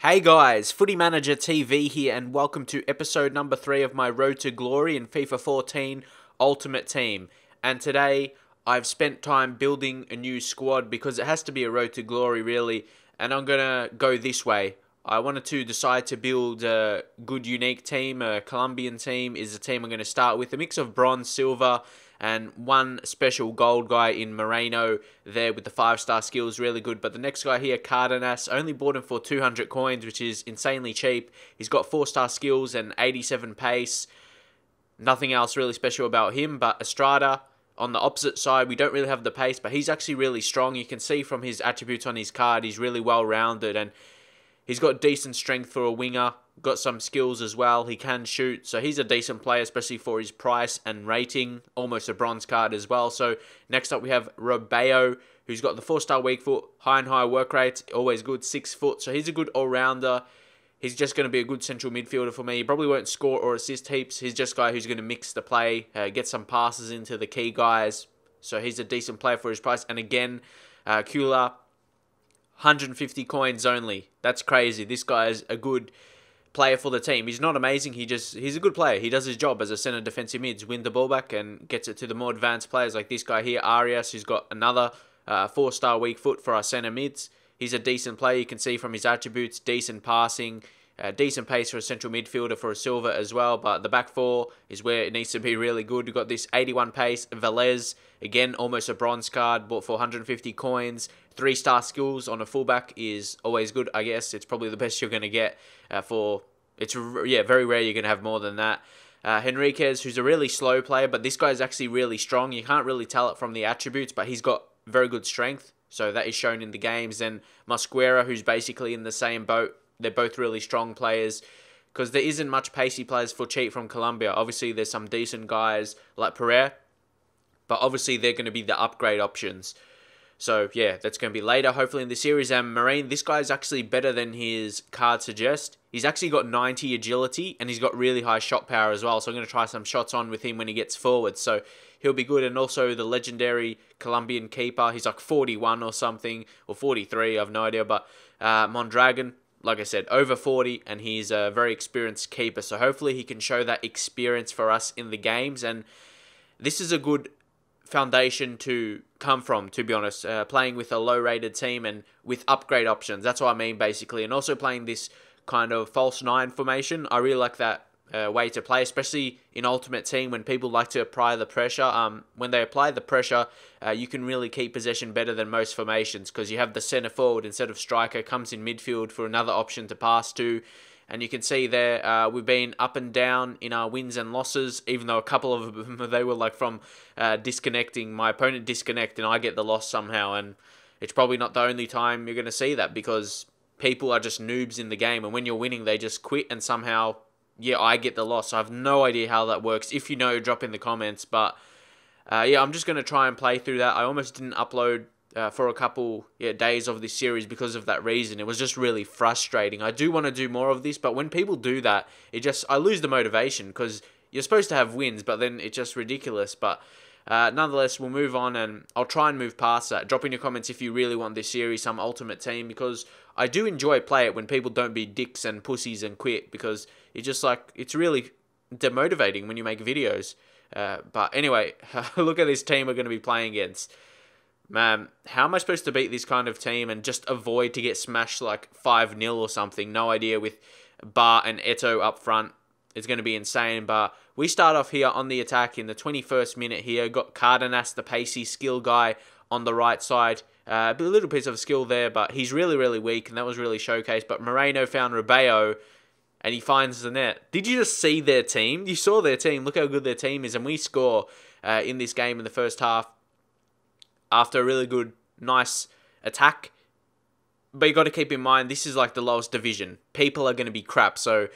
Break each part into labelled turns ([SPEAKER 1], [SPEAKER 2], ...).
[SPEAKER 1] Hey guys, Footy Manager TV here and welcome to episode number 3 of my Road to Glory in FIFA 14 Ultimate Team. And today I've spent time building a new squad because it has to be a Road to Glory really, and I'm going to go this way. I wanted to decide to build a good unique team. A Colombian team is the team I'm going to start with. A mix of bronze, silver, and one special gold guy in Moreno there with the 5-star skills, really good. But the next guy here, Cardenas, only bought him for 200 coins, which is insanely cheap. He's got 4-star skills and 87 pace. Nothing else really special about him, but Estrada, on the opposite side, we don't really have the pace, but he's actually really strong. You can see from his attributes on his card, he's really well-rounded, and he's got decent strength for a winger, got some skills as well. He can shoot, so he's a decent player, especially for his price and rating. Almost a bronze card as well. So next up we have Robeo, who's got the 4-star weak foot, high and high work rate, always good, 6 foot. So he's a good all-rounder. He's just going to be a good central midfielder for me. He probably won't score or assist heaps. He's just a guy who's going to mix the play, get some passes into the key guys. So he's a decent player for his price. And again, Kula, 150 coins only. That's crazy. This guy is a good player for the team. He's not amazing. He's a good player. He does his job as a centre defensive mids, win the ball back and gets it to the more advanced players like this guy here, Arias, who's got another 4-star weak foot for our centre mids. He's a decent player. You can see from his attributes, decent passing, decent pace for a central midfielder for a silver as well. But the back four is where it needs to be really good. We've got this 81 pace, Velez, again, almost a bronze card, bought for 150 coins. 3-star skills on a fullback is always good, I guess. It's probably the best you're going to get very rare you're going to have more than that. Henriquez, who's a really slow player, but this guy's actually really strong. You can't really tell it from the attributes, but he's got very good strength. So that is shown in the games. Then Mosquera, who's basically in the same boat. They're both really strong players because there isn't much pacey players for cheap from Colombia. Obviously, there's some decent guys like Pereira, but obviously they're going to be the upgrade options. So, yeah, that's going to be later, hopefully, in the series. And Marine, this guy is actually better than his card suggests. He's actually got 90 agility, and he's got really high shot power as well. So I'm going to try some shots on with him when he gets forward. So he'll be good. And also the legendary Colombian keeper. He's like 41 or something, or 43, I have no idea. But Mondragon, like I said, over 40, and he's a very experienced keeper. So hopefully he can show that experience for us in the games. And this is a good foundation to come from, to be honest, playing with a low-rated team and with upgrade options. That's what I mean, basically. And also playing this kind of false 9 formation. I really like that way to play, especially in Ultimate Team when people like to apply the pressure. When they apply the pressure, you can really keep possession better than most formations because you have the centre forward instead of striker comes in midfield for another option to pass to. And you can see there, we've been up and down in our wins and losses, even though a couple of them, they were like from disconnecting. My opponent disconnect and I get the loss somehow. And it's probably not the only time you're going to see that because people are just noobs in the game. And when you're winning, they just quit and somehow, yeah, I get the loss. I have no idea how that works. If you know, drop in the comments. But yeah, I'm just going to try and play through that. I almost didn't upload for a couple days of this series because of that reason. It was just really frustrating. I do want to do more of this, but when people do that, I lose the motivation because you're supposed to have wins, but then it's just ridiculous. But nonetheless, we'll move on and I'll try and move past that. Drop in your comments if you really want this series, some Ultimate Team, because I do enjoy play it when people don't be dicks and pussies and quit because it's really demotivating when you make videos. But anyway, look at this team we're going to be playing against. Man, how am I supposed to beat this kind of team and just avoid to get smashed like 5-0 or something? No idea with Bar and Eto up front. It's going to be insane. But we start off here on the attack in the 21st minute here. Got Cardenas, the pacey skill guy, on the right side. A little piece of skill there, but he's really, really weak, and that was really showcased. But Moreno found Robeo, and he finds the net. Did you just see their team? You saw their team. Look how good their team is. And we score in this game in the first half after a really good, nice attack. But you got to keep in mind, this is like the lowest division. People are going to be crap, so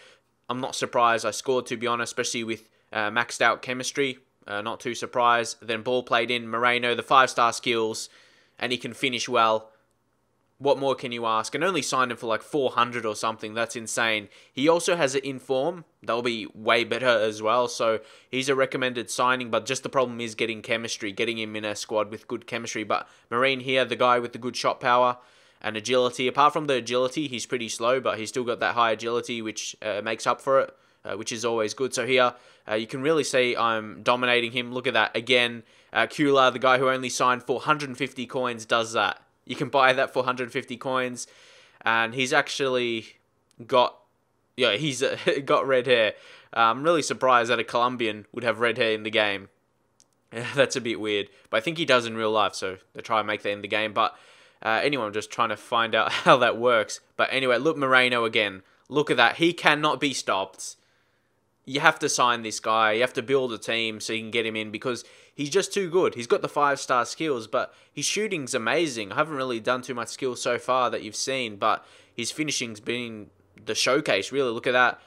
[SPEAKER 1] I'm not surprised I scored, to be honest, especially with maxed out chemistry. Not too surprised. Then ball played in. Moreno, the 5-star skills, and he can finish well. What more can you ask? And only signed him for like 400 or something. That's insane. He also has it in form. That'll be way better as well. So he's a recommended signing. But just the problem is getting chemistry. Getting him in a squad with good chemistry. But Marine here, the guy with the good shot power. and agility. Apart from the agility, he's pretty slow, but he's still got that high agility, which makes up for it, which is always good. So here, you can really see I'm dominating him. Look at that. Again, Kula, the guy who only signed for 150 coins, does that. You can buy that for 150 coins, and he's actually got, he's got red hair. I'm really surprised that a Colombian would have red hair in the game. That's a bit weird, but I think he does in real life, so they try and make that in the game. But anyway, I'm just trying to find out how that works. But anyway, look, Moreno again. Look at that. He cannot be stopped. You have to sign this guy. You have to build a team so you can get him in because he's just too good. He's got the 5-star skills, but his shooting's amazing. I haven't really done too much skill so far that you've seen, but his finishing's been the showcase, really. Look at that.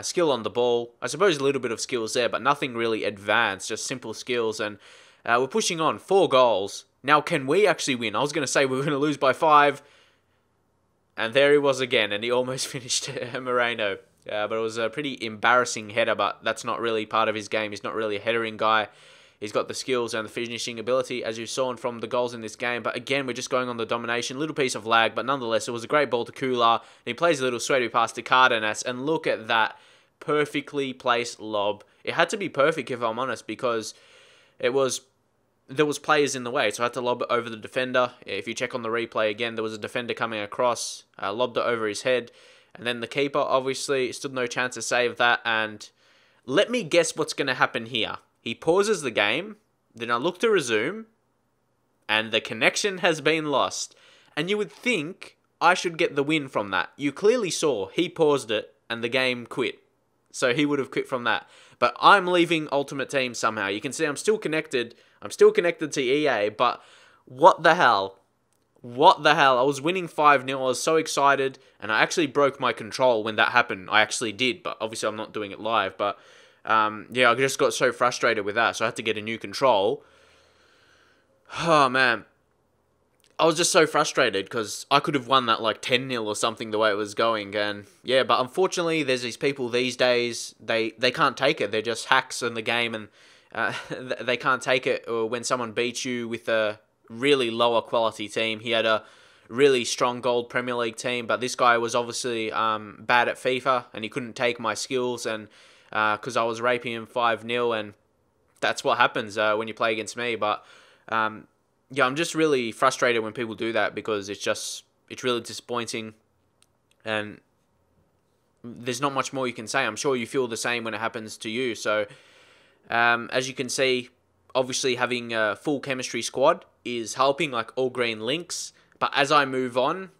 [SPEAKER 1] Skill on the ball. I suppose a little bit of skills there, but nothing really advanced, just simple skills. And we're pushing on. 4 goals. Now, can we actually win? I was going to say we were going to lose by 5. And there he was again, and he almost finished Moreno. But it was a pretty embarrassing header, but that's not really part of his game. He's not really a headering guy. He's got the skills and the finishing ability, as you saw from the goals in this game. But again, we're just going on the domination. Little piece of lag, but nonetheless, it was a great ball to Kula. And he plays a little sweaty pass to Cardenas. And look at that perfectly placed lob. It had to be perfect, if I'm honest, because there was players in the way. So I had to lob it over the defender. If you check on the replay again, there was a defender coming across. Lobbed it over his head. And then the keeper, obviously, stood no chance to save that. And let me guess what's going to happen here. He pauses the game, then I look to resume, and the connection has been lost. And you would think I should get the win from that. You clearly saw he paused it, and the game quit. So he would have quit from that. But I'm leaving Ultimate Team somehow. You can see I'm still connected. I'm still connected to EA, but what the hell? What the hell? I was winning 5-0. I was so excited, and I actually broke my control when that happened. I actually did, but obviously I'm not doing it live, but yeah, I just got so frustrated with that, so I had to get a new control. Oh, man. I was just so frustrated, because I could have won that like 10-0 or something the way it was going, and yeah, but unfortunately, there's these people these days, they can't take it. They're just hacks in the game, and they can't take it when someone beats you with a really lower quality team. He had a really strong gold Premier League team, but this guy was obviously bad at FIFA, and he couldn't take my skills, and because I was raping him 5-0, and that's what happens when you play against me. But yeah, I'm just really frustrated when people do that, because it's really disappointing, and there's not much more you can say. I'm sure you feel the same when it happens to you. So as you can see, obviously having a full chemistry squad is helping, like all green links. But as I move on,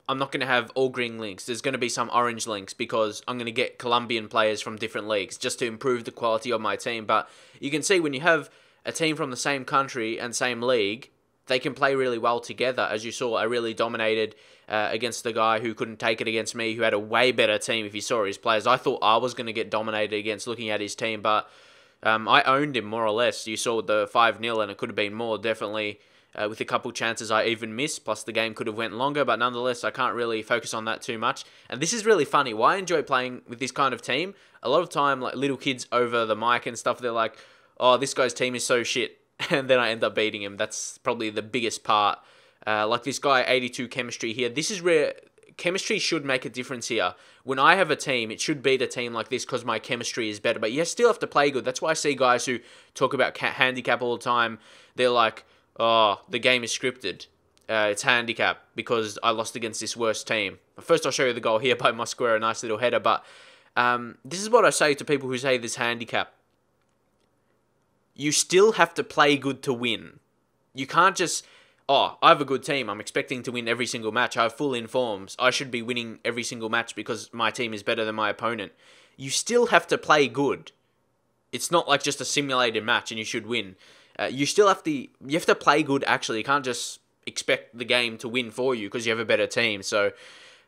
[SPEAKER 1] I'm not going to have all green links. There's going to be some orange links, because I'm going to get Colombian players from different leagues just to improve the quality of my team. But you can see when you have a team from the same country and same league, they can play really well together. As you saw, I really dominated against the guy who couldn't take it against me, who had a way better team if you saw his players. I thought I was going to get dominated against looking at his team, but I owned him more or less. You saw the 5-0, and it could have been more, definitely. With a couple chances I even missed, plus the game could have went longer, but nonetheless, I can't really focus on that too much. And this is really funny. Why I enjoy playing with this kind of team, a lot of time, like little kids over the mic and stuff, they're like, oh, this guy's team is so shit, and then I end up beating him. That's probably the biggest part. Like this guy, 82 chemistry here. This is where chemistry should make a difference here. When I have a team, it should beat a team like this because my chemistry is better. But you still have to play good. That's why I see guys who talk about handicap all the time. They're like, oh, the game is scripted. It's handicap because I lost against this worst team. First, I'll show you the goal here by Mosquera, a nice little header. But this is what I say to people who say this handicap. You still have to play good to win. You can't just, oh, I have a good team. I'm expecting to win every single match. I have full informs. I should be winning every single match because my team is better than my opponent. You still have to play good. It's not like just a simulated match and you should win. You still have to play good, actually. You can't just expect the game to win for you because you have a better team. So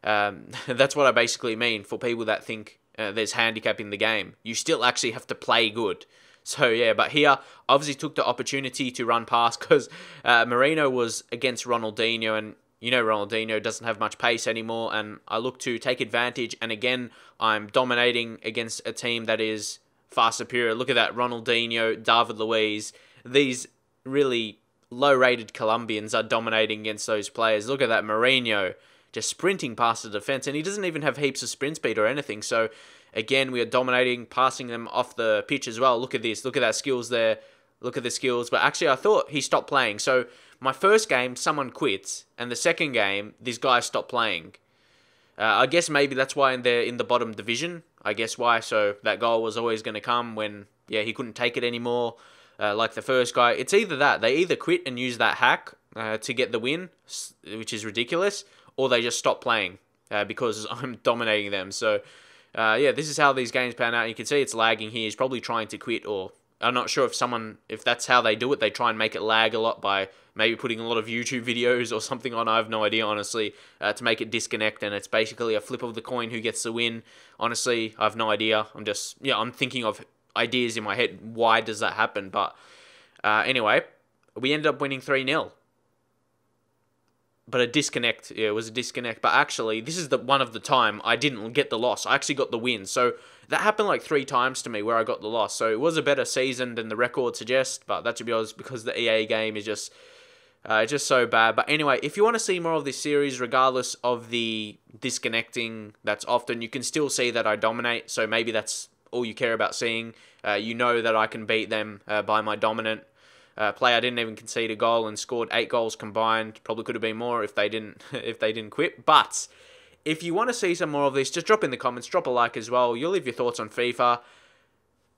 [SPEAKER 1] that's what I basically mean for people that think there's handicap in the game. You still actually have to play good. So yeah, but here, obviously took the opportunity to run past because Moreno was against Ronaldinho, and you know Ronaldinho doesn't have much pace anymore, and I look to take advantage, and again, I'm dominating against a team that is far superior. Look at that, Ronaldinho, David Luiz, these really low-rated Colombians are dominating against those players. Look at that Mourinho just sprinting past the defense, and he doesn't even have heaps of sprint speed or anything. So again, we are dominating, passing them off the pitch as well. Look at this. Look at that skills there. Look at the skills. But actually, I thought he stopped playing. So my first game, someone quit, and the second game, this guy stopped playing. I guess maybe that's why they're in the bottom division. I guess why. So that goal was always going to come when, yeah, he couldn't take it anymore. Like the first guy. It's either that. They either quit and use that hack to get the win, which is ridiculous, or they just stop playing because I'm dominating them. So, yeah, this is how these games pan out. You can see it's lagging here. He's probably trying to quit, or I'm not sure if that's how they do it. They try and make it lag a lot by maybe putting a lot of YouTube videos or something on. I have no idea, honestly, to make it disconnect, and it's basically a flip of the coin who gets the win. Honestly, I have no idea. I'm thinking of ideas in my head. Why does that happen? But anyway, we ended up winning 3-0. But a disconnect, yeah, it was a disconnect. But actually, this is the one of the time I didn't get the loss. I actually got the win. So that happened like 3 times to me where I got the loss. So it was a better season than the record suggests. But that's because the EA game is just so bad. But anyway, if you want to see more of this series, regardless of the disconnecting that's often, you can still see that I dominate. So maybe that's all you care about seeing. You know that I can beat them by my dominant play. I didn't even concede a goal and scored 8 goals combined. Probably could have been more if they didn't quit. But if you want to see some more of this, just drop in the comments, drop a like as well. You'll leave your thoughts on FIFA,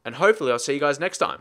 [SPEAKER 1] and hopefully I'll see you guys next time.